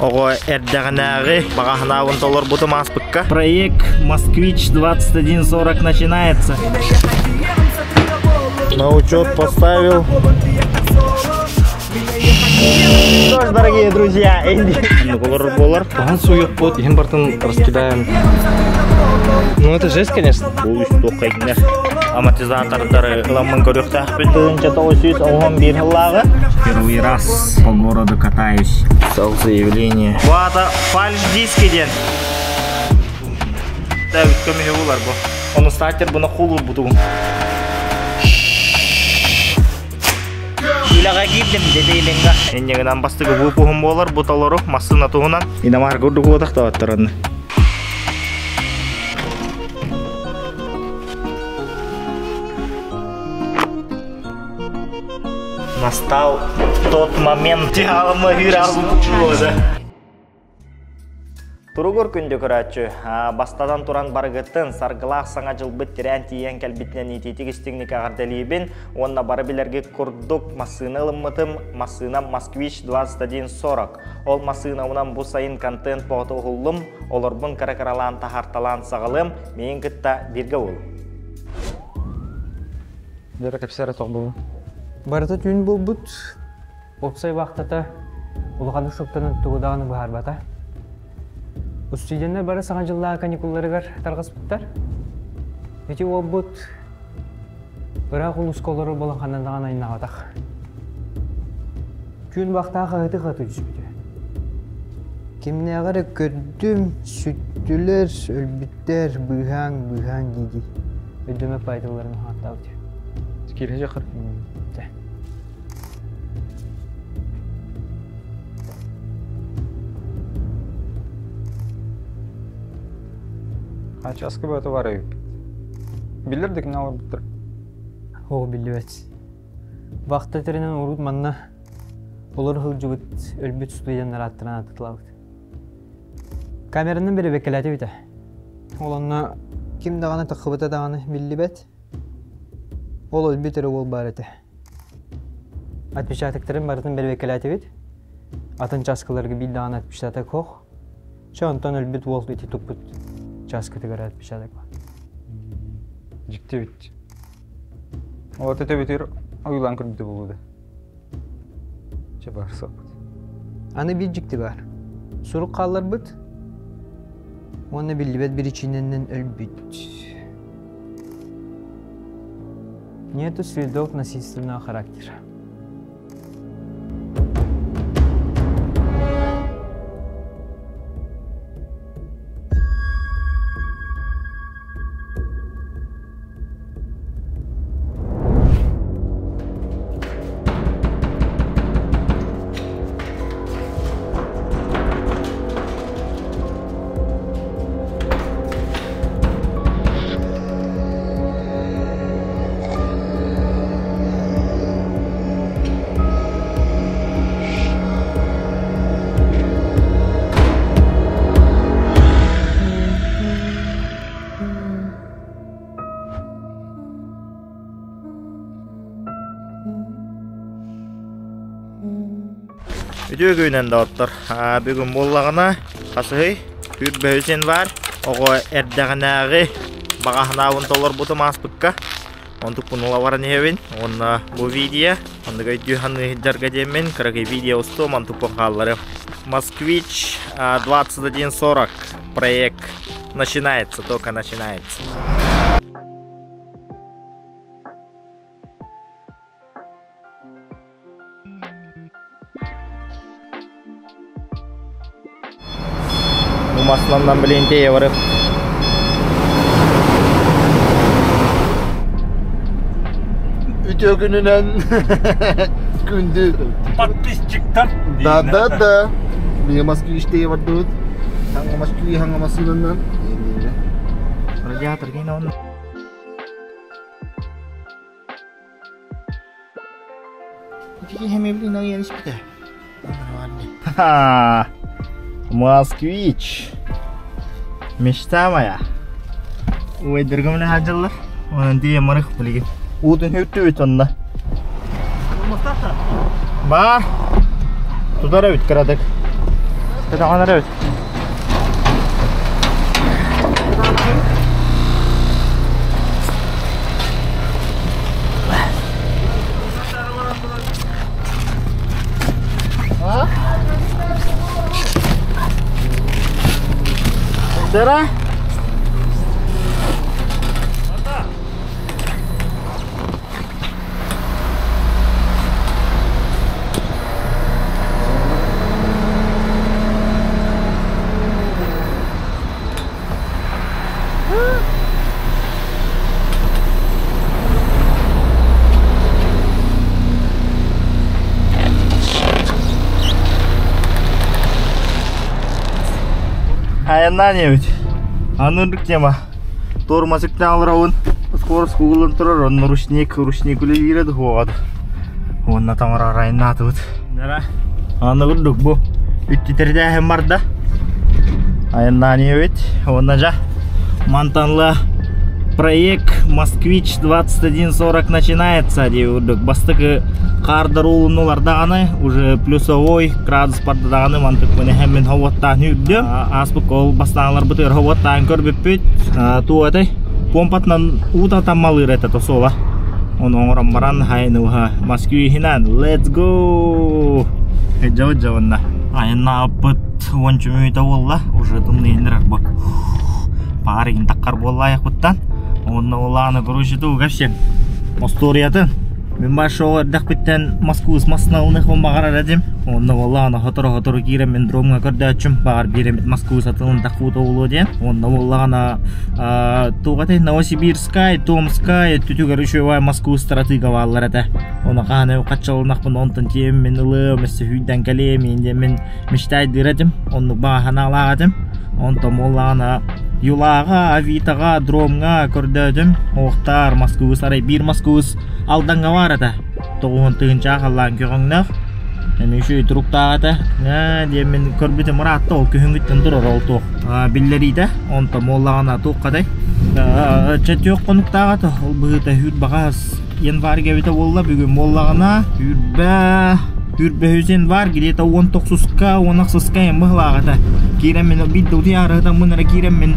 Ого, эрдягнагы, багахнавын толор буту маспыкка. Проект «Москвич 2140» начинается. На учет поставил. Что ж, дорогие друзья, болар. Там сует под, им бартон раскидаем. Ну это жесть, конечно. Амортизатордары ламын көрюктах билдиринче 911 лага. Первый раз по городу катаюсь. Писал заявление. Вата фальш диски ден. Да, көмеге булар бу. Оны стартер буна кулур буту. Илага киптим дедейленга. Эндегенан бастыгы бу пухум болар, буталору масына тугунан. Инамар гурдугу отакта аттырын. Настал тот момент, Туругор күндө көрәтчү, бастадан туран баргыттын саргылақ саңа жылбыт тирән тиен кәлбитнен итетигістігні кағарделейбін, онна бары білерге күрдік масыны ылыммытым, масына Москвич 2140. Ол масына унан бұ сайын контент поғыты ұғылым, оларбын каракаралан тахарталан сағылым, мейін күтті бірге ол. Дәрі кәпсәрі тоқ бұл. Барыты түйін бұл бұд, опсай вақтата, ұлғаны шоқтанын тұғыдағыны бұхар бата. Үстүйденлер бары саңа жыллаға каникулларығар тарғас бұттар. Эти ол бұд, бірақ ұл ұсколары болан қанандаған айына ғатақ. Күн бақтаға ғыты жүзбіді. Кеміне ағары көрдім, сүттілер, өлбіттер, бұйхан дейді. Өдіме пайдаларын ғатта өте. Скері жақыр. Ачаскы бөті бар өй. Білдірдік не алыр бұттыр? Оғы білді бәт. Вақта терінен ұруд манна олар ғыл жүгіт өлбіт студиянлар аттыран атытыла бұд. Камеранын бері бекеләті біті. Оланна кім дағаны тұққыбыта дағаны білді бәт. Ол өлбіт өрі ол бар әті. Атпишатықтырын барытын бері бекеләті біт. Атын часкаларға білді дағаны атпишаты қоқ. Шоғынтан өлбіт ол үті тұппыт. Часкыты көрәт пішадық ба. Жікте бітті. Ола төте бітер ұйлан көрбіті болуды. Че бар соқпыт. Аны бір жікті бар. Сұруқ қалар бұд. Оны білді бәт бір içinenden өлбіт. Нету следов насильственного характера. Video köyünden de otur. Bugün bollağına kasıhı bir bölsen var. Oğu erdağınağığı bağahınağın dolar butu maspıkka. Untuk penulawaran hewin. Ona bu video. Onda videohanı hidjarga demin. Karaki video ustu mantuk похаллары. Москвич 2140. Проект начинается, только начинается. Maslandan bilinteye varıp Video gününden gündü. Подписчиктар. Da. Benim Moskviç'te vardı. Hangi Moskvi hangi masından? Radiator gene onu. Peki hem evliliğine yarış bir de. Ха, Москвич. Мечта моя. Ой, дорогомны хаджалар. Onun diye marık bilgi. Udun hüttü onunla. Ba. Tudara üt karadık. Kita mana Daud? Darah. Аянна не ведь? Анырдык тема. Тормозыктан алырауын. Скорость кугылын тұрар. Он ручник үлі иреді хоғады. Онна тамара райын атыбыд. Дара. Анырдык бұ. Үттітерді әхем барды. Аянна не ведь? Онна жа. Мантанлы проект Москвич 2140 начинается. Бастықы қардар олынулардағаны уже плюсовой градус бардағаны мантық мені хәммен хауаттан үйді. Аспық ол бастағалар бұтыр хауаттан көрбіп бүт. Туатай помпатнан ұтатан малыр әті тосола. Оны оңыран баран хайны ұға Москвий хинан. Let's go! Жауыд жауынна. Айынна апыт 10 минута олла. Уже тымны елдер арбы. Парығын таққар болла аяқ бұттан. Оны олағаны көрушеті ұғапсен. Осториятын. Мен башоға дақ біттен Москвус масыналыны қомағар әдім. Оны олағаны хотыры кейрем мен дромға көрді әтшім. Бағар беремет Москвус атылын тақуыда олу ден. Оны олағаны туғатай Новосибирскай, Томскай, түтігер үшевай Москвус стратыға бағалар әді. Оны қағаны қатшалынақпын онтын тем мен ұлы, мәсі хүйден кәлем, енді мен мечтайдыр әдім. Оны бағана алақ әдім. Онтым олағаны Юлаға, Авитаға, Дромға көрдәдім. Оқтар, Москвус, арай бір Москвус алданға бар әді. Тоғын тұғынша қалан көңнақ. Әмі үші тұрықтағы әді. Мен көрбетім ұратты ол көхінгіттен тұрыр ол тоқ. Білдерейді. Онтым олағына тоққадай. Чәті өқ қонықтағы әді. Ол бұғыта хүр бағас. Январь кәбеті олла бүгін олағына Үрбе өзен var, где-то 19-ска, 16-ска ембығылағыда. Керем мен бидді ұты арығыдан мұнара керем мен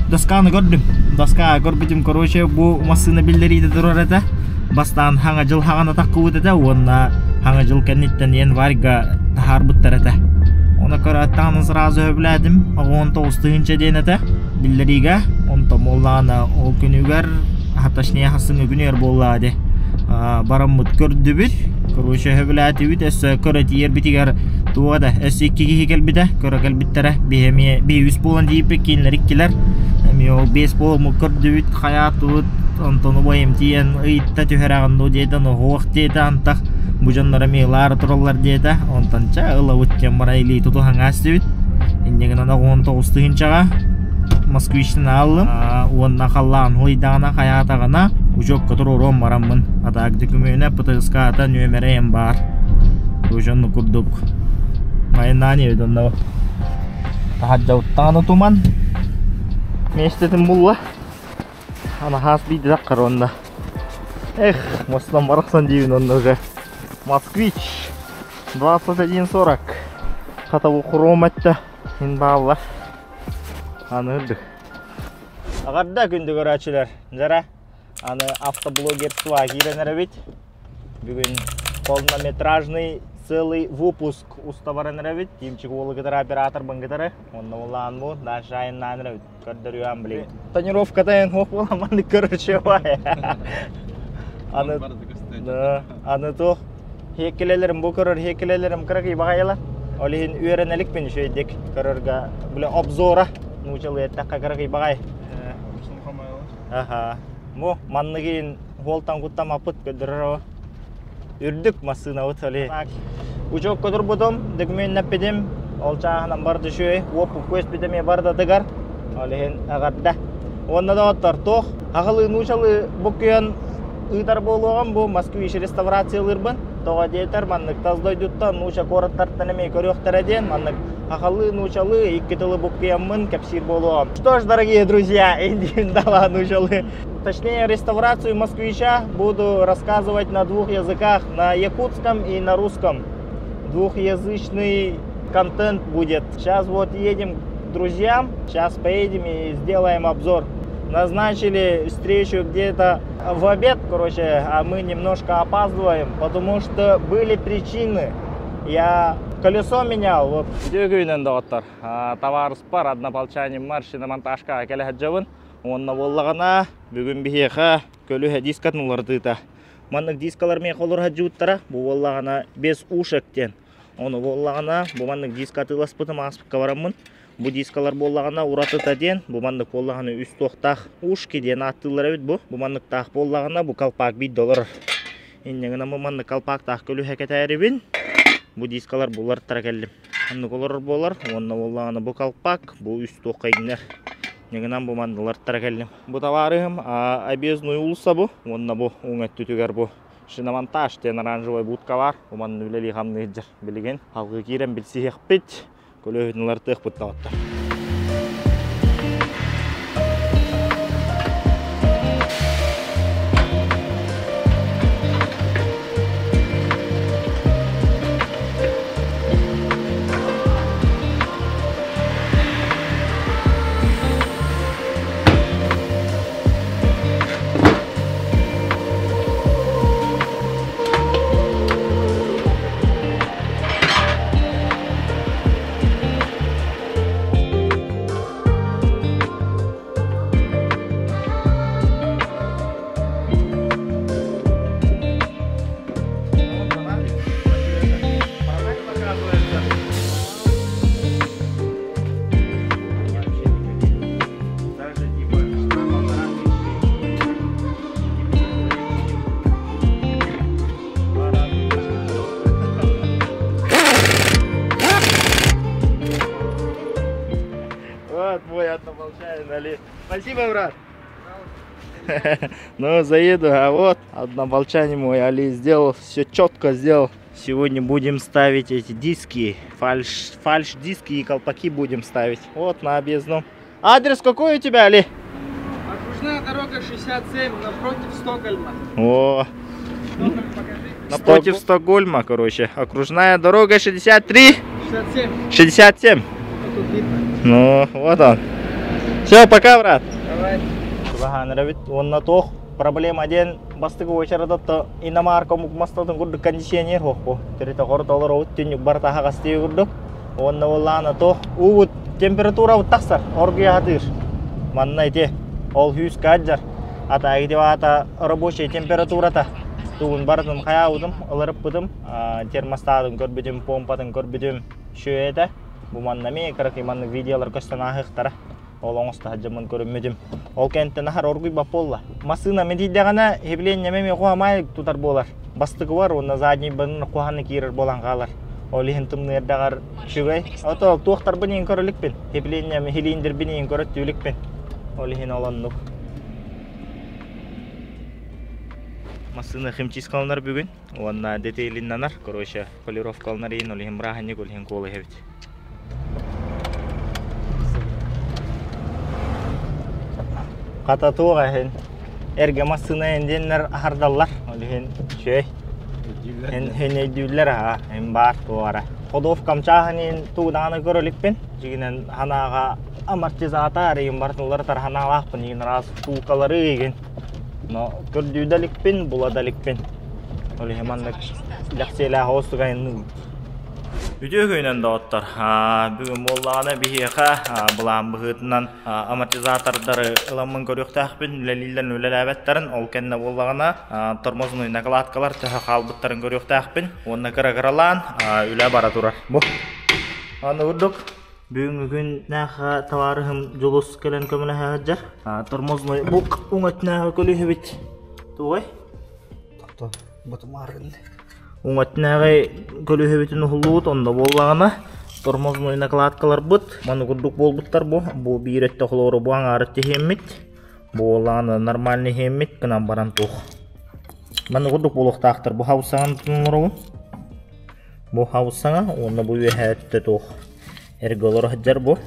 досканы көрдім. Доска көрбетім, короче, бұл масыны білдерейді тұрар әді. Бастан хаңа жыл хағана таққы өтеді, онна хаңа жыл кәнеттен январьға тахар бұттар әді. Оны көрі аттағаны сразу өбіләдім, 19-тығынша ден әді. Білдерейге, онта моллағына ол күнігер, хатташния хасыңы күнер боллады. Барам мұт көрді біт. Короче, хөбіләті бүт, әсі көрәті ер бітігер туғада. Әсі еккеге кәлбіді, көрі кәлбіттері. Бейі 100 болан дейіпі кейінлер иккелер. Әмі ол 5 бол мұ көрді бүт, қаят ұт. Антоны бойым тиен ұйтта түйерағынды дейді, оғық дейді антақ. Бұжанлары мейлары тұралар дейді. Онтанча ұлы өткен бара елей тұту хаңасты бүт. Ендеген ана 19-тығыншаға Москвичтен алым. Онна қаллаған ұлайдағына қаятағына. Ужок который ром марамын. Атак документне ПТСК ата нөмірем бар. Ужонны күрдік. Майына не өйді онда. Тахаджауттағаны туман. Мештетін бұлла. Ана хас бейді даққар онда. Эх, мостан барақсан дейін онда уже. Москвич 2140. Қатабы құром әтті. Ен бағылар. Аны үрдік. Ағарда күнді көрәтшілер. Жара. Аны автоблогерство киренер бит. Бүгін полнометражный целый выпуск уставаренер бит. Тимчик олы гитара оператор бын гитары. Онда олан бұ, даш жайыннан бит. Көрдірюан білі. Тонировка тайын оқ боламанды көрірші бай. Аны тоқ. Хекелелерім бұ көрір, хекелелерім кірік ебағайлар. Олейін үйеренелік мен шөйдек көрірге білі обзора. Нучалы әттәққа кірік ебағай. Аха. Бу манны кейін холтан құттам апыт көдірі үрдік масына өтілі. Учок көдір бұдым, дігмен нәппедім, ол чағынан барды шөй, опы көз бітіме барды дығар, олеген ағарда. Онна да оттар тоқ, ағылы нучалы бұқыян ұйтар болуған бұл Москвич реставрациялыр бұн. Тоға дейтер, маннық таздай дүттан нуча қораттартан әмей көріқтар әден, маннық ағылы нучалы еккетілі бұқыян мұн кәпсир болуған. Что ж, дорогие друзья, индиин дала нучалы. Точнее, реставрацию Москвича буду рассказывать на двух языках, на якутском и на русском. Двухязычный контент будет. Сейчас вот едем к друзьям, сейчас поедем и сделаем обзор. Назначили встречу где-то в обед, короче, а мы немножко опаздываем, потому что были причины. Я колесо менял. Вот. Видеогүйнен доктор. Товарыс бар, однополчанин бар, шиномонтажка келет жабын. Онна боллагана бүгүн бихеха көлү дискатын улардыта. Маннык дискалар мен колорга жууттара, бу боллагана без ушектен. Оны боллагана бу маннык дискатылас бутым аспыкка барамын. Бу дискалар боллагана уратыта ден, бу маннык боллагана үст токтак ушки ден аттылар бит бу. Бу маннык так боллагана бу калпак $1. Иннегена бу маннык калпак так көлү хекетәрибин. Бу дискалар булар таракеллим. Анны колор болар, онна боллагана бу калпак, бу үст токка игнер. Негенан бу мандылар таракеллим. Бу товарым объездной улса бу, онна бу уңат түтүгөр бу. Шиномонтаж тен оранжевый будка бар, бу манны үлели хамны жер билген. Халкы кирен билсиек бит. Көлөһүнлөр тык буттааттар. Вот мой однополчанин Али. Спасибо, брат. Ну, заеду, а вот однополчанин мой Али сделал, все четко сделал. Сегодня будем ставить эти диски, фальш-диски и колпаки будем ставить. Вот на объездном. Адрес какой у тебя, Али? Окружная дорога 67, напротив Стокгольма. О, напротив Стокгольма, короче. Окружная дорога 63. 67. 67. Тут видно. Ну, вот он. Все, пока, брат. Давай. Нравит. Он на то. Проблема один. Бастыгы очарада то иномарка мукмастатын гурды кондиционер хохпо. Терета хорталар от тенюк барта хагасты гурды. Он на волана то. Увут температура вот таксар. Оргия хатыр. Маннайте. Ол хюс каджар. Ата ата рабочая температура-то. Тугун бардым хаяудым, ылырып быдым. Термостатын көрбүдүм, помпатын көрбүдүм. Шөйеде. Бу маннами карак иманны видеолар көстөн ахыктара. Ол оңоста хаджамын көрүмөдүм. Ол кенттен нахар оргуй баполла. Масына медиддагана хебленне меме куамай тутар болар. Бастыгы бар, онна задний бын куаны кирер болан калар. Ол ихинтымны эрдагар шүгөй. Ото туактар бынын көрөлүкпен. Хебленне хилиндер бинин көрөттүлүкпен. Ол ихин олоннук. Масына химчискалнар бүгүн. Онна детейлиннанар, короче, полировкалнар ин ол ихин браханник, ол ихин колы хебит. Кататуга хен эрге масына энденнер ахардаллар. Ол ихин шөй. Хен эйдүллер хен бар туара. Ходов камчаханин тууданы көрөлүкпен. Жигинен ханага амортизатор ин бартылар тарханалакпын ин раз туулкалары еген. Но көрдүдаликпен, буладаликпен. Ол хеманнык жаксела хостугайын. Үтөгөйнөн доттор. Бүгүн боллагана бихеха булам быгытынан амортизатордары ыламын көрөктакпен, лелилден үлелебеттерин ол кенне боллагана тормозный накладкалар төһө калбыттарын көрөктакпен. Онна кырагыралан үле бара турар. Бу. Аны урдук. Бүгүн наха товарым жолос келен көмөлө хаджар. Тормозной бук уңатнага көлүбүт. Тугай. Тото, батмарын. Уңатнага көлүбүтүн хулут онда боллагана тормозной накладкалар бут. Маны курдук болбуттар бу. Бу биретте хлору бу аңары техеммит. Бу ланы нормальный хеммит кынан баран тух. Маны курдук болуктактар бу хаусаган тунуру. Бу хаусага онда бу вехетте тух. Эрголор хаджар бу.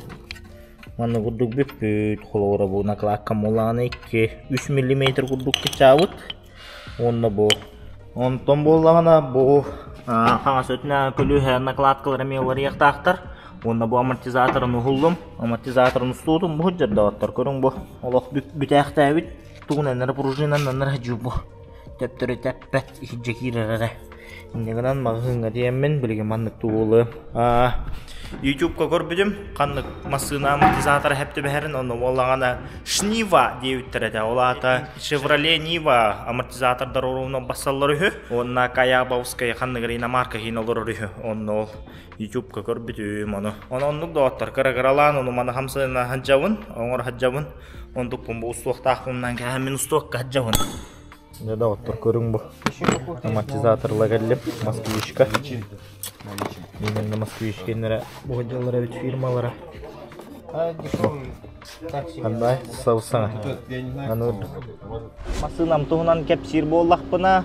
Маны курдук бүппүт хлору бу накладка моланы 3 мм курдук чабыт. Онда бу Онтон боллағана бұл қаңа сөтіне күлі накладкалар меуар еқтақтар. Онна бұл амортизаторын ұғылдым, амортизаторын ұстудым, бұл жерді аттар көрің бұл. Олық бүтәқті әбіт, тұғын әнері пружинан әнері жу бұл. Тәптірі тәппәт, іші кирәрәрі. Индегенан мағыңа деймін, білген маңнық туғылы. YouTube-ка көрбідім, қанық масына амортизатор әпті бәрін, оны олағана Шнива дейіттір әді. Олағата Chevrolet Niva амортизатордар оруына басалар үйі. Онына Каябовская қанығыр иномарка хиналар үйі. Оны ол YouTube-ка көрбідім оны. Онық доғаттар қыры-қыралан, оны маны қамсына хаджауын, оңыр хаджауын. Ондық бұмбы ұстуақтақымнан кәмін ұстуаққа хаджауын. Неда оттар көрің бұл. Амортизаторла кәліп, Москвичка. Менің Москвичкенлері бұл делары өт фирмалары. Қандай сауысаңа. Масынам тұғынан кәпсір боллақпына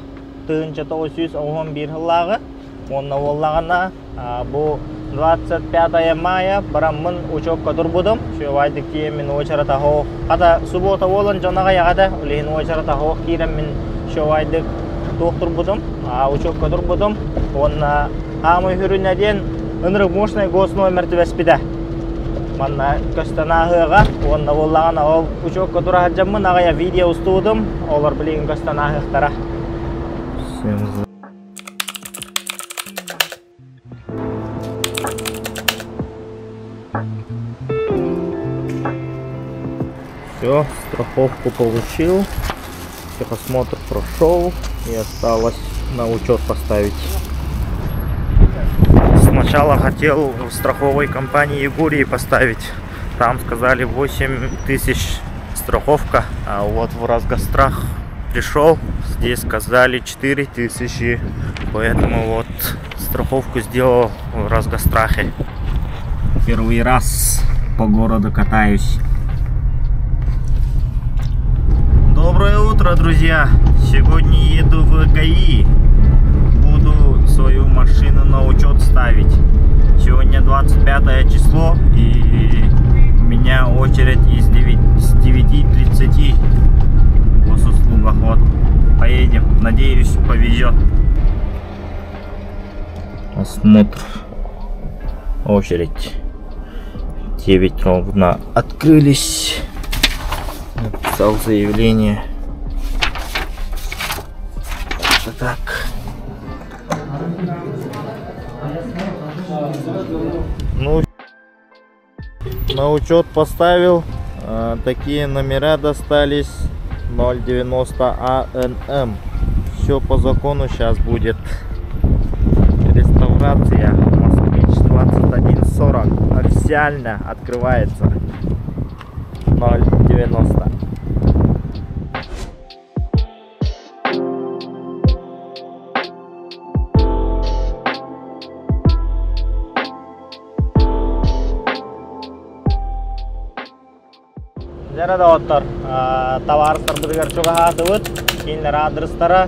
1911 жылағы. Онна олағана бұл 25 мая барамын учебка тұрбудым. Шуайдық кеймен очарата хоқ. Қада суббота олын жонаға яғада. Олейін очарата хоқ кейрен мен шуайдық тоқтыр будым. Учебка тұрбудым. Онна амы хүрінеден ұнырық мощный госноймерді веспіді. Манна көстанағыға. Онна олағана ол учебка тұра хаджамын. Ағая видео ұстудым. Олар білеген көстанағықтара. Все, страховку получил, техосмотр прошел и осталось на учет поставить. Сначала хотел в страховой компании Егории поставить, там сказали 8000 страховка, а вот в Разгострах пришел, здесь сказали 4000, поэтому вот страховку сделал в Разгострахе. Первый раз по городу катаюсь. Доброе утро, друзья! Сегодня еду в ГАИ. Буду свою машину на учет ставить. Сегодня 25 число и у меня очередь с 9:30 в госуслугах. Вот, поедем. Надеюсь, повезет. Осмотр. Очередь. 9 ровно открылись. Написал заявление. Это так. Ну, на учет поставил. Такие номера достались. 090 АНМ. Все по закону сейчас будет. Реставрация. Москвич 2140. Официально открывается. 090. Жарада оттар. Товарыстар біргер чуға атывыд. Кейінлер адрестары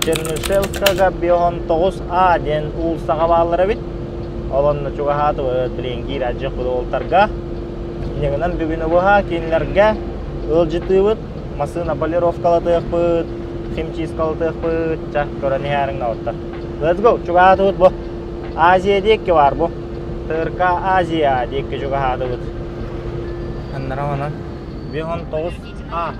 Чернышевскага 9А ден улсаға бағылары бит. Олонны чуға атывыд білген кейір әджік бұды олтарға. Негінен бүгіні бұға кейінлерге өлжітівіт, масына полировкалатық бұд, химчискалатық бұд, чақ көрәне әріңна оттар. Let's go, чуға атывыд бұ. Азия дейкі бар бұ. Түрка Азия дейкі чуға атывыд. Әннара ғана. 9А.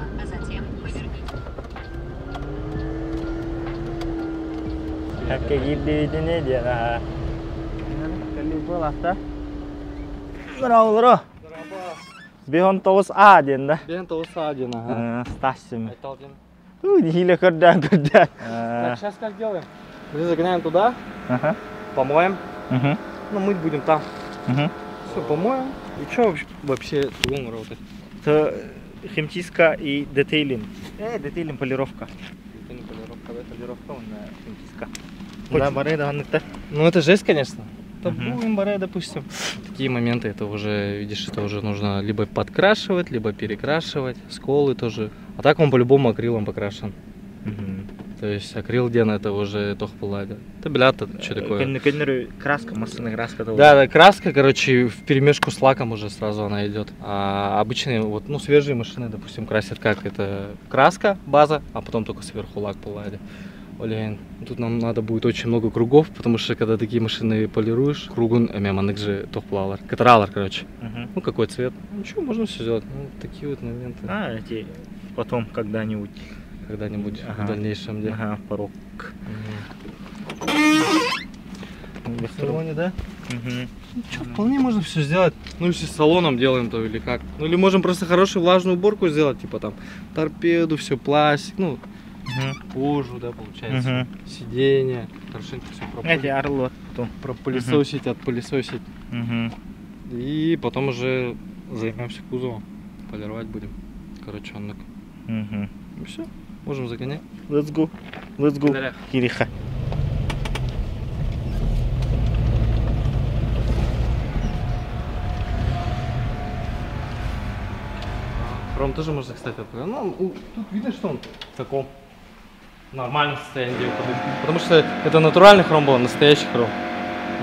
Әпке кейіп дейдіне дейін. Кәлі бұл ақта. Здравый, 9А дейін да? 9А дейін, ага. Стасим. Айтал дейін. Хилі көрден. Так, сейчас как делаем? Мы загоняем туда, помоем, ну мыть будем там. Все, помоем. И что вообще тугом работать? Это химчистка и детейлинг. Детейлинг полировка. Полировка, он химчистка. Куда баре да. Ну это жесть, конечно. Это будем баре, допустим. Такие моменты, это уже, видишь, это уже нужно либо подкрашивать, либо перекрашивать. Сколы тоже. А так он по-любому акрилом покрашен. То есть акрил ден это уже toch палада. Это блядь, что такое? Краска, масляная краска. Да, краска, короче, в перемешку с лаком уже сразу она идет. А обычные, вот, ну, свежие машины, допустим, красят как? Это краска, база, а потом только сверху лак палада. Олеген. Тут нам надо будет очень много кругов, потому что когда такие машины полируешь, кругун, меманык же тохплалар. Катаралар, короче. Ну какой цвет? Ничего, можно все сделать. Ну, такие вот моменты. Эти потом когда-нибудь. Когда-нибудь в дальнейшем деле. Ага, порог. В салоне, да? Ну, что, вполне можно все сделать. Ну, если с салоном делаем, то или как. Ну, или можем просто хорошую влажную уборку сделать, типа там торпеду, все, пластик, ну, кожу, да, получается. Сиденье. Хорошенько все Эти орлот. пропылесосить, отпылесосить. И потом уже займемся кузовом. Полировать будем. Короче, он так. И все. Можем загонять. Let's go. Let's go. Благодаря. Кириха. Хром тоже можно, кстати, ну, тут видно, что он в таком нормальном состоянии. Потому что это натуральный хром был, настоящий хром.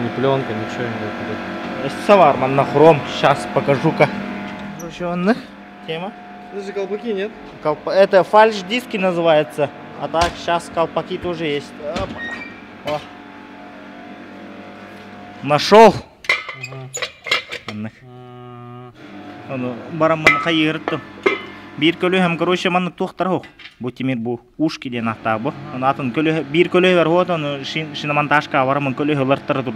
Не пленка, ничего не было. Саварман на хром. Сейчас покажу-ка. Дружённых. Тема. Даже колпаки нет. Это фальш-диски называется. А так сейчас колпаки тоже есть. Опа. О. Нашел. Бараман хайырты. Bir kölü hem короче маны тухтар хох. Бу тимир бу ушки ден аттабы. Атын көлü bir kölü ver хот аны шинаманташка бараман көлü хылыртыр турду.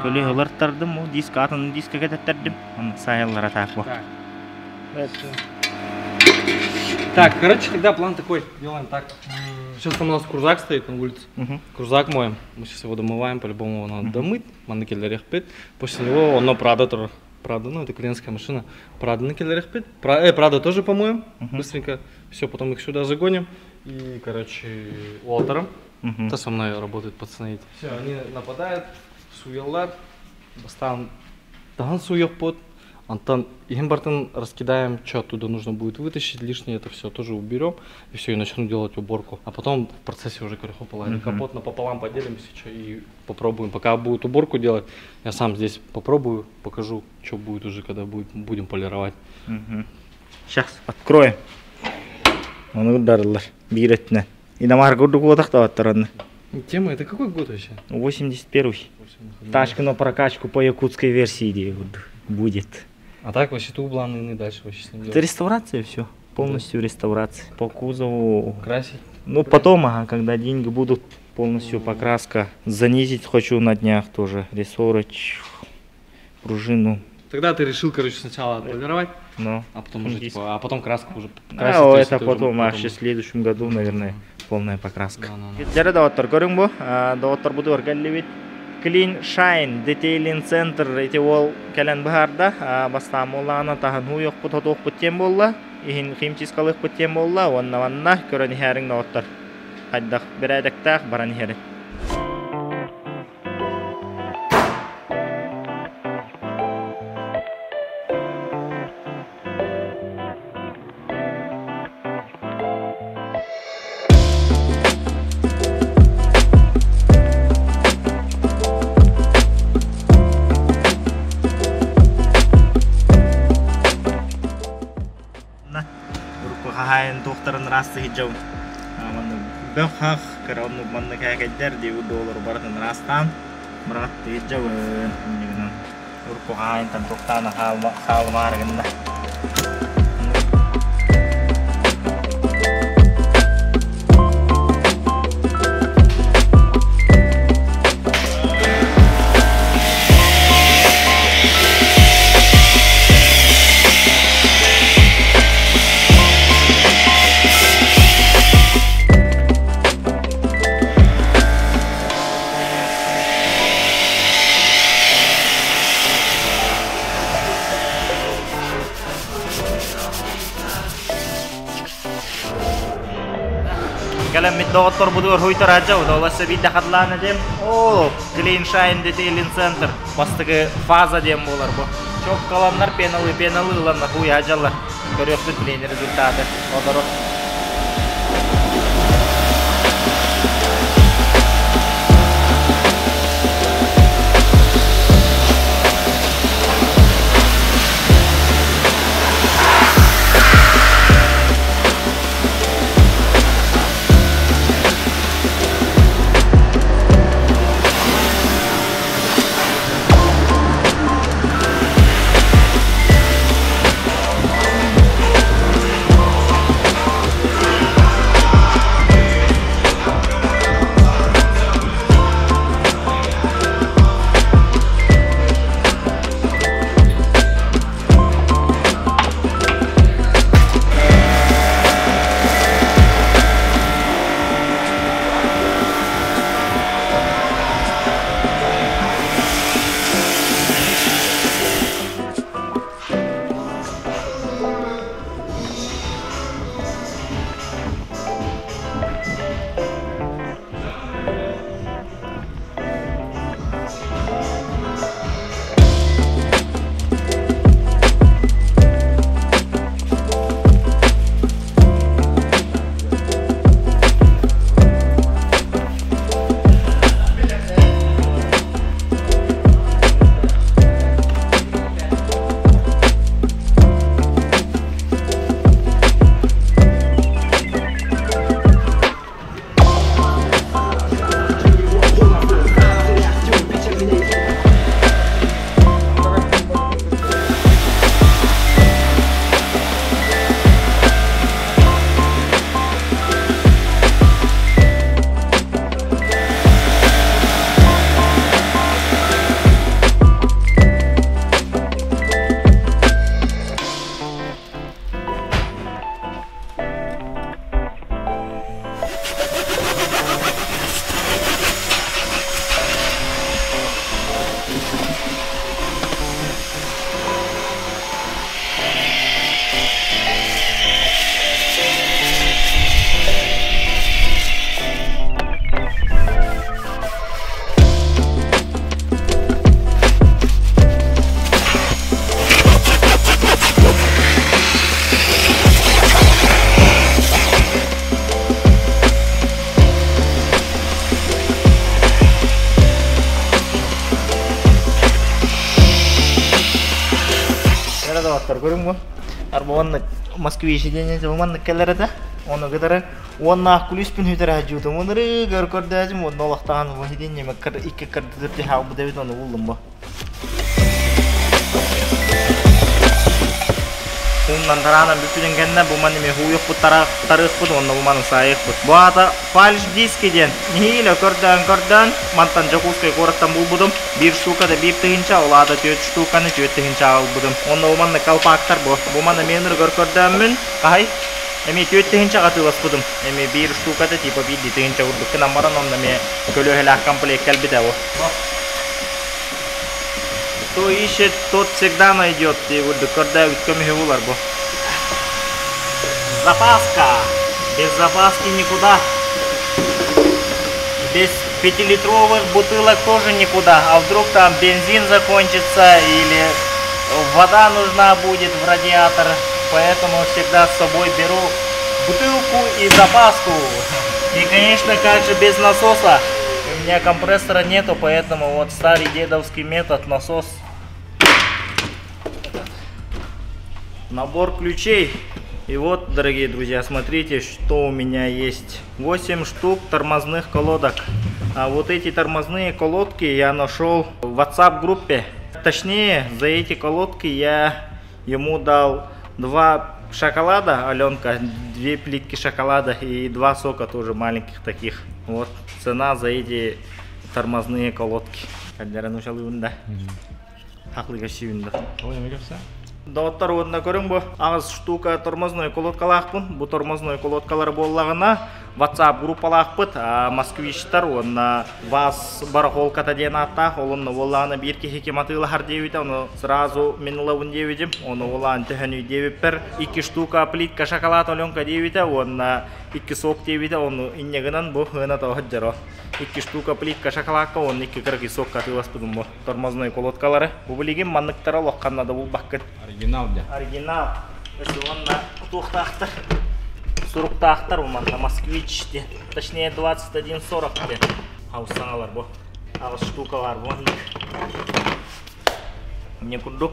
Көлü хылыртырдым, бу диск атын дискке кеттердим. Аны сайыллар так бу. Так, короче, тогда план такой. Делаем так. Сейчас там у нас крузак стоит на улице. Крузак моем. Мы сейчас его домываем, по-любому его надо домыть. Манекель пит. После него оно Прадо, ну это клиентская машина. Прадо на келлерах пит. Прадо тоже помоем. Быстренько. Все, потом их сюда загоним. И, короче, уолтером. Это со мной работают пацаны. Все, они нападают. Суеллар. Бастан. Таган суел под. Антон, импортом раскидаем, что оттуда нужно будет вытащить, лишнее это все тоже уберем, и все, и начнем делать уборку. А потом в процессе уже кверху половину капот напополам поделимся, что и попробуем. Пока будет уборку делать, я сам здесь попробую, покажу, что будет уже, когда будем полировать. Сейчас откроем. Он ударил, биретне. И на маргоду годах-то оттараны. Тема, это какой год вообще? 81-й. Тачка на прокачку по якутской версии будет. А так вообще тубланы и дальше вообще с ним делать? Это реставрация все, полностью реставрация. По кузову. Красить? Ну потом, когда деньги будут, полностью покраска. Занизить хочу на днях тоже. Рессорыч, пружину. Тогда ты решил, короче, сначала отполировать, Но. а потом уже типа, а потом краску уже. Это потом, в следующем году, наверное, полная покраска. Жары даваттар көрүң бу? Даваттар буду өргәллебит. Clean Shine Detailing Center эти ол кәлән бахарда бастамуллана тахан хуйок бу тоток буттен болла. Ихин химчискалык буттен болла. Ванна көрәни хәрин даваттар. Хайдак берәдәктәк баран хәрин. Hain doktoran rasta hijau. Manu behak kerana mana kayak kejar di $2 baratan rastan berat hijau. Ini kan urko hain tanpa tanah hal margen lah. Kalau doktor budur hoytar aja, udah lah sebid dakatlan aja. Oh, Clean Shine Detailing Center. Pasti ke faza dia mular bu. Çok kalanlar penalı lan huy aja lah. Görüyorsun bilen rezultatı. Odoro. келлере да баттар көрүң бу. Арбонны Москвичи дене жоманны келлере да. Оны гыдары онна кулиспин хүтер ажуды. Муныры көркөрдөжүм онна олактаган бу хиден неме кыр 2 кырды деп хабы дебит оны булдым бу. Bundan tarana bütün kendine bu mani mi huyuk bu tarık bu onunla bu manın sayık bu. Bu ata falish diski den. Nihiyle körden mantan jakuskay koraktan bulbudum. Bir şuka da bir tıhınca ola da 4 şukanı 4 tıhınca albudum. Onunla bu manın kalpaktar bu. Bu manı menir körkörden kahay. Emi 4 tıhınca katılas budum. Emi bir şuka da tipa bir tıhınca vurduk. Kinamaran onunla mi kölü helak kamplek kelbi de bu. Кто ищет, тот всегда найдет. И вот когда камихевулар бо. Запаска. Без запаски никуда. Без 5-литровых бутылок тоже никуда. А вдруг там бензин закончится или вода нужна будет в радиатор. Поэтому всегда с собой беру бутылку и запаску. И конечно, как же без насоса. У меня компрессора нету, поэтому вот старый дедовский метод насос. Набор ключей. И вот, дорогие друзья, смотрите, что у меня есть. 8 штук тормозных колодок. А вот эти тормозные колодки я нашел в WhatsApp группе. Точнее, за эти колодки я ему дал 2 шоколада, Аленка, 2 плитки шоколада и 2 сока тоже маленьких таких. Вот цена за эти тормозные колодки. Дауаттар орында көрің бу, ағыз штука тормозной колодкалақпын. Бу тормозной колодкалар боллағына WhatsApp группалақпыт. Москвичтар онна вас барахолката ден аттақ. Олынны боллағына бір хекематылы хар девиді. Оны сразу менілауын девидім. Оны олағын түхіні девиппер. 2 штука плитка шоколад Аленка девиді. Онна 2 сок девиді. Оны иннегінен бұл ғына тауғыд жару. 2 штука плитка шоколадка, оны 2 кыргы сок катылас бұдым бұл тормозной колодкалары. Бұл білеген маннықтара лоққаннада бұл баққыт. Оригинал, да? Оригинал. Если он на тухтахтар, 40 тахтар, он на Москвич, точнее 2140. А у саналар бо, а у штукалар бо. Мне курдук.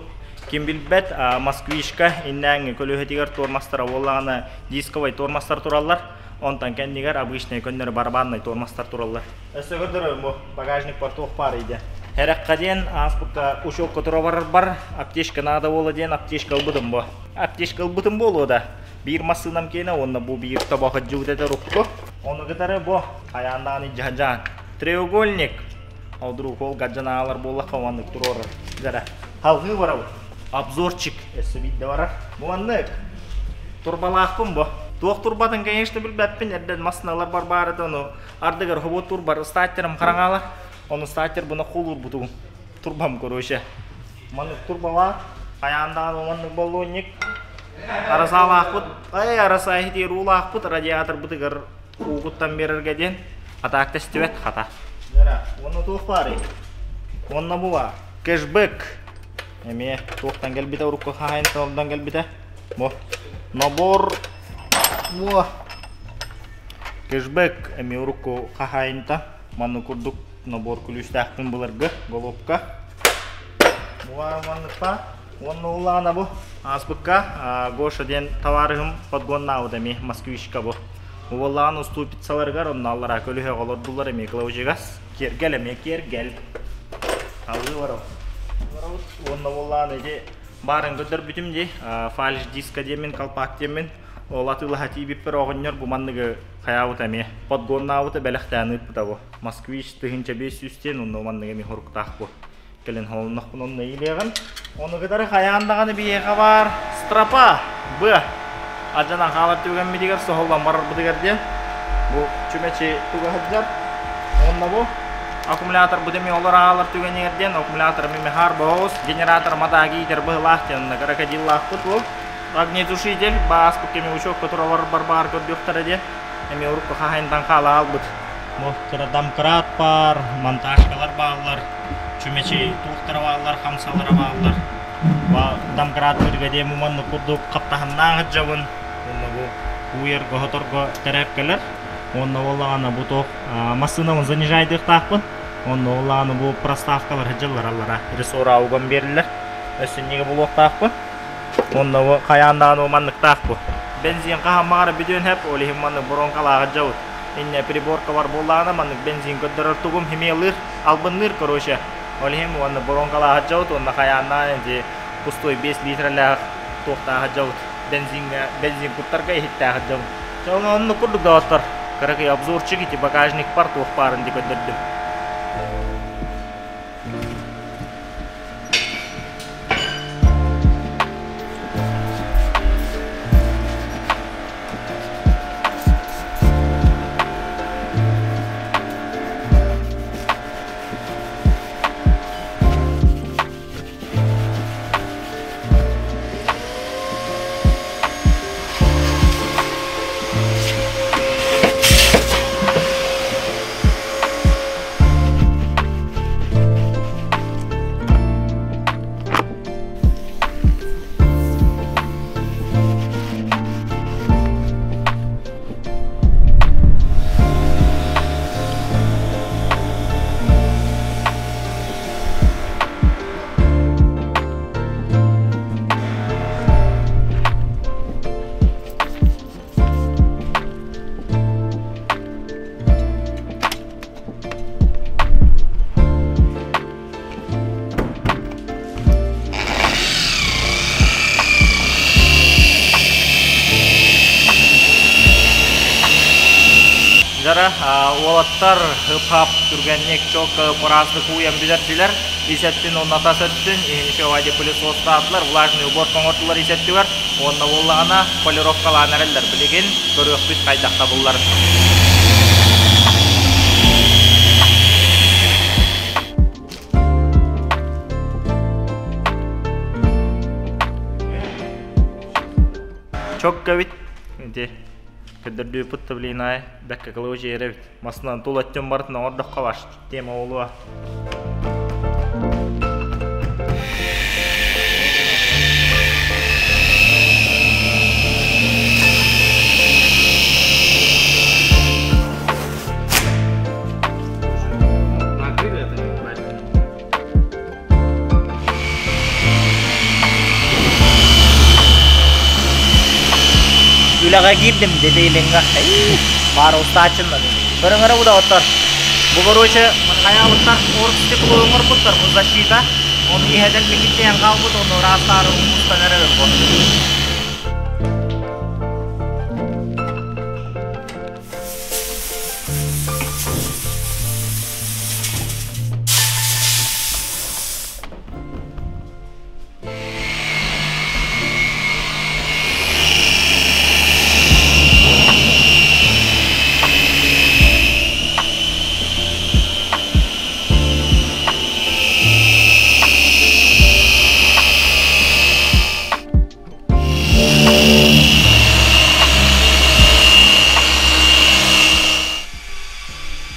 Ким билбет, Москвичка, иннанги колюхетигар тормастара воллағана дисковай тормастар тураллар. Онтан кендигар обычный көннер барабанный тормастар тураллар. Эссе көрдөрөм бу багажник портух бар иде. Herеккаден аспыкка ушок которого бар, аптечка надо было ден, аптечка албыдым бо. Аптечка албыдым болу да. Бир масынам кейне, онна бу бир табаха жугдеде рукко. Оны гытары бо, аяндаганы жан. Треугольник. А вдруг ол гаджаналар болла хаваннык турор. Гара. Халгы барабы. Обзорчик. Эссе видде барар. Буаннык. Турбалақпын бо. Туақ турбадан, конечно, билбәппен, әрден масыналар бар еді, оны ардығыр хобот турбар, статерім қараңалар. Оны статер бұны қолыр бұту турбам көрөші. Маңық турбала, аяндаған оңанның болуынник. Арасалы ақпыт, араса әхетер ұлы ақпыт, радиатор бұтығыр ұғыттан берерге ден. Атақты стебет қата. Оны туық бары. Оны бұла. Кэшбэк. Әме туықтан келбіті, ұрыққа қағайын талдан келбіті. Набор. Кэшбэк. Әме ұрыққа қағайынта. Маны күрдік. Набор күлістәқпін бұлырғы, головка. Бұлар маңдықпа. Оны ұлағына бұ. Аспыққа Гоша ден товарығым подгонна ауды Москвичка бұ. Ұлағын ұступицаларғар, оны аллара көліге қалар бұлар әме қылаужығас. Кергел әме кергел. Алғы барау. Оны ұлағын әде барын көдір бүтімде. Фальш диска демен, қалпақ демен. Олатылы хати биппер оғыннер бұманныға қаяуыт әме. Подгонна ауыты бәліқтәні ұтпыда бұ. Москвич тұхынча 500-тен ұнды ұманныға ме хорықтақ бұ. Келін халыннақ бұн ұнды елеғін. Оны қыдары қаяндағаны бейеға бар. Стропа бұ. Аджана қалар төгін медегер соғылдан барар бұдығар де. Бұ чүмече тұғы хыджар. Онда бұ. Аккумулятор бұдеме олар ағалар төгін егерден. Аккумулятор меме хар бұғыз. Генератор матағы етер бұғы лақтен. Крокодиллақ бұд бұл. Огнетушитель, бас покеми учок, которого барбар көрдіқтар әде. Әме ұрыққа қағайындан қала албыд. Мұқтыры дамкрат бар, монтажкалар бағылар, чүмече туқтары бағылар, қамсалары бағылар. Дамкрат көргеде мұманны күрдік қаптағыннан ғыджауын. Оны бұл уергі ғыторғы тәрәпкелер. Оны олағаны бұл тоқ масынауын занижайдық тақпын. Оны олағаны бұл проставкалар ғыджалар аллара. Ресора ауған берілер. Өсіннегі бұл оқ тақпын. Onunla o kayağından o manlık tak bu. Benzin kahamağına bir dön hep olihim manlık buron kalağı javut. İnne priborka var bollağına manlık benzin götürür tugum himelir albınır koruşa. Olihim onunla buron kalağı javut onunla kayağından ence pustoy 5 litrelek tohtağı javut. Benzin kurtarga hittağı javut. Sonra onu kurduk da otur. Karakay обзорчик ити багажник бар тоқ барын деп өндірдім. Jara olattar hıp-hap türgennek çok поразды куям bizatdiler. Isattin onna tasattin, еще ваде пылесос татылар, влажный уборка ортылар isattiler. Onna bollağına polirovkalanarlar bilegen, көрөк бит кайдакта буллар. Çok gavit. Көдөрдүү путта блинай, бәккә кылыу жейребит. Масынан тулаттен бартына ордық қаваш. Тема олуа. Ülaga girdim dedi ilinga. Bari ustaçın dedi. Көрөңөр буда оттар. Бу короче, каялыктар оркстеп коюңор буттар бу защита. Оны иһеден бекиттен калбыт, оны растары устанарып бу.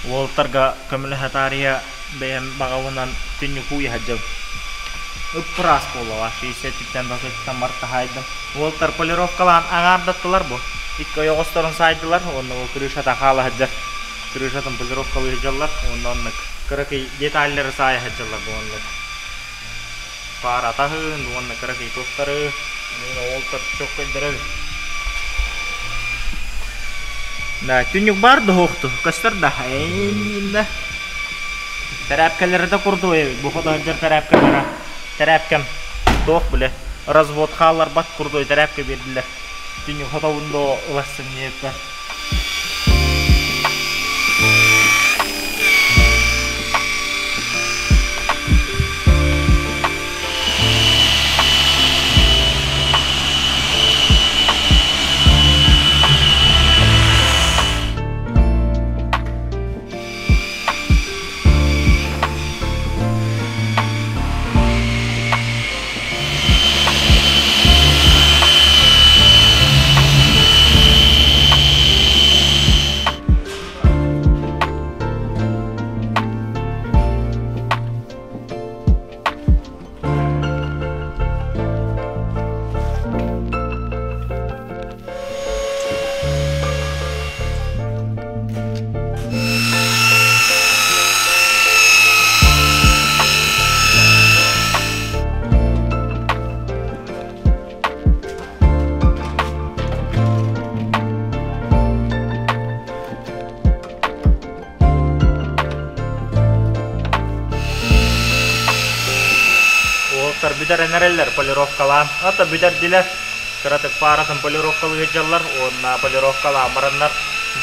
Волтарга көмілі хатария бәйін бағауынан түнні куй хаджау. Үппырас болу ашы есеттіктен басеттен барта хайдым. Волтар полировкалан аңардаттылар бұл. Икка йоғыстарын сайдылар, оны ол күрішата қалы хаджар. Күрішатын полировкалы хаджалар, оннық кыракай детальлері сай хаджалар бұл онлық. Пар атағын, оны кыракай тоқтары, волтар çok көндірі. Да, түннік барды хоқты, көстір да, әйінді. Тәрәпкелері де құрды өй, бұқыда өндер тәрәпкелері. Тәрәпкем тоқ біле, развод қалар бат құрды өй, тәрәпке берділер. Түннік хотауында ұласын ниетті. бүтер энереллер полировкалан. Ата бүтер дилер. Кыратык паратын полировкалы жаллар, онна полировкала амараннар.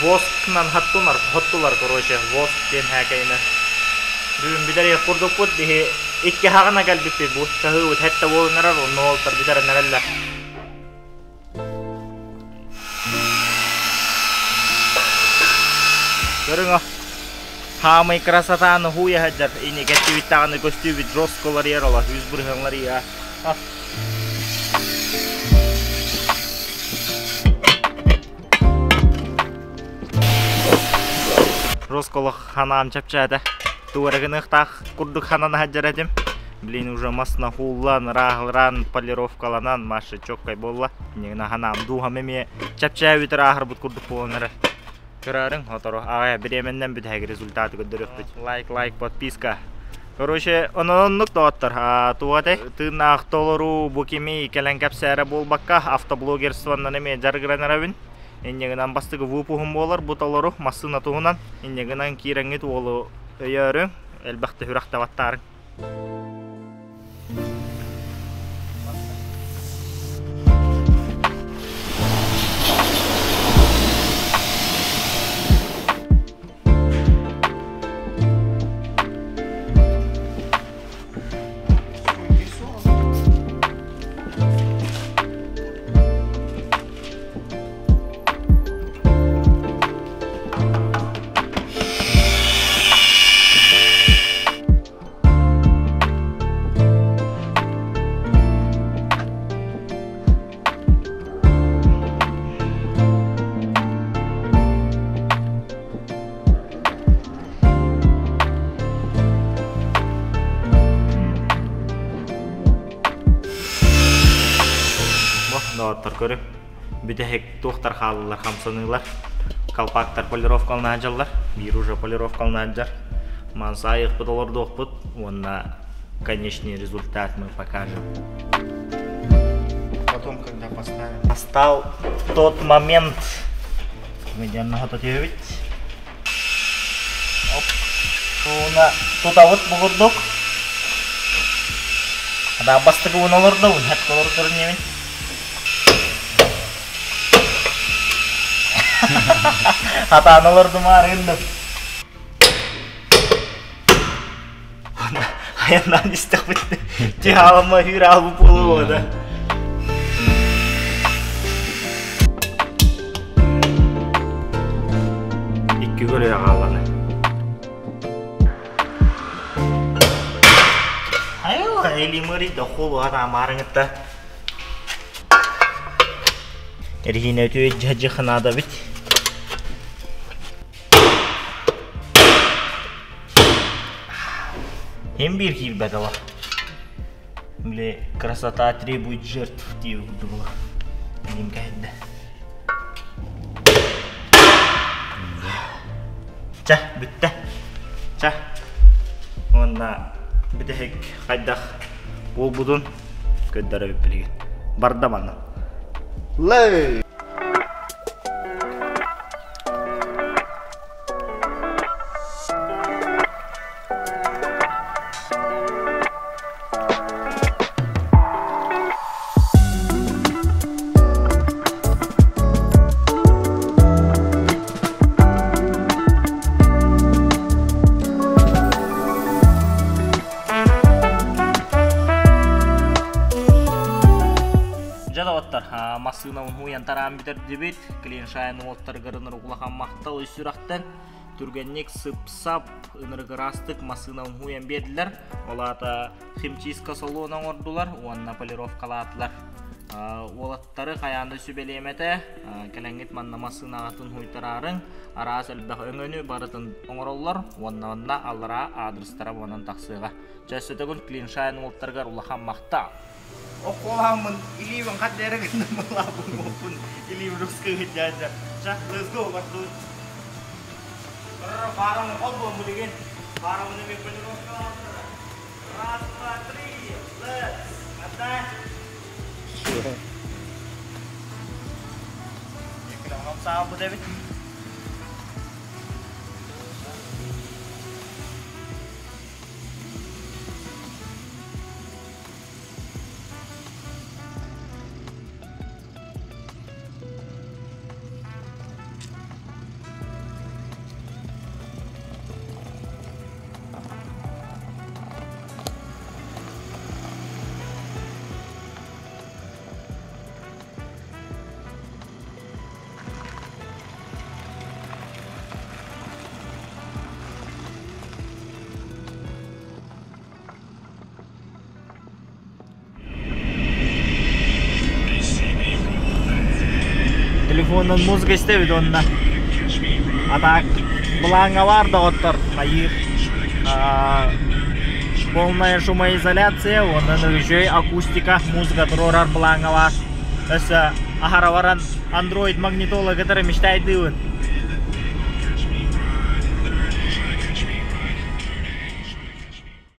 Воскнан хоттулар, короче, воск кен хакайна. Бүгін бүтер курдук бут, дихи икки хагана калбиппи бу. Сахы бут хетта болнарар, онна олтар бүтер энереллер. Görüngö. Haamai krasataanu huja hajar. Ini kettivit taanu kostyvit roskolar erolla. Hysburhanlar ja. Роскола ханам чапчада. Туаргыныхтах курдук хананы хаджар этим. Блин, уже масна хуллан, рахлран, полировкаланан, машы чоккай болла. Негна ханам духамеме чапчая битер ахыр бут курдук болнары. Кырарың, отору, ағая біременнен бүтәгі результаты көддіріп бүт. Лайк, подписка. Короче, ононлық доғаттар. Туғатай, тыны ақтолыру бұкемей кәлін кәпсәрі болбаққа автоблогерстваннан еме жарғыранарабын. Еннегінен бастығы вұпуғым болар, бұталыру масына туғынан. Еннегінен кейрәңет олы өйерің, әлбәқті хүрақтаваттарың. Доғаттар көріп, бүтәхек тоқтар қалылар, қамсанылар, қалпақтар полировкалына ажалар, бір уже полировкалына ажар. Манса айық бұд олар доқ бұд, онна конечный результат мы покажем. Потом, когда поставим. Настал тот момент, мы идем на готов делать. Оп, тут вот бұғырдық. Ада бастығы оны оларды, оны әткі оларды көрінемін. Ата-аналарды марығындым. Аяннан істік бітті. Те алыма үйір алып болу ода. Екі көлі қаланы. Айо, әлі мұрейді қолу ата марыңытта. Әргені өте жаджы қынада біт. Hem bir hil bedava. Böyle красота требует жертв diye vurdu. Benim geldi. Çah bitti. Çah. Onda bir de hek kaydak bol budun gönderip bilgin. Bardamanı. Lay! Масына уян тарам битер дебет, клин шайын олттар гырыныр улахан мақтал өсірақтан түргеннек сып-сап ынырғырастық масына уян берділер. Олата химчистка салонан ордулар, уанна полировкалатылар. Олаттары қаянды сөбелеметі, кәләңгет манна масына атын хуйтарарын, арас әлбәқ өңіні барытын оңыроллар, уанна алыра адрестара онан тақсыға. Жәсетігін клин шайын олттарғар улахан мақтал. Okolamın iliğin kadere gittim malabun mopun iliğin ruskı hidyaca. Çak, let's go batu. Parang obo muligin. Parang ini penyuruh. Rasta 3. Let's. Atas. Ya kita ngomong sama Bu David. телефондан музыка істебеді онына. А так, бұлаңа бар да оттар, айыр. Полная шумоизоляция, онын өжей акустика, музыка тұрорар бұлаңа бар. Өсі, ахара баран Android магнитола кітірі мечтайды өн.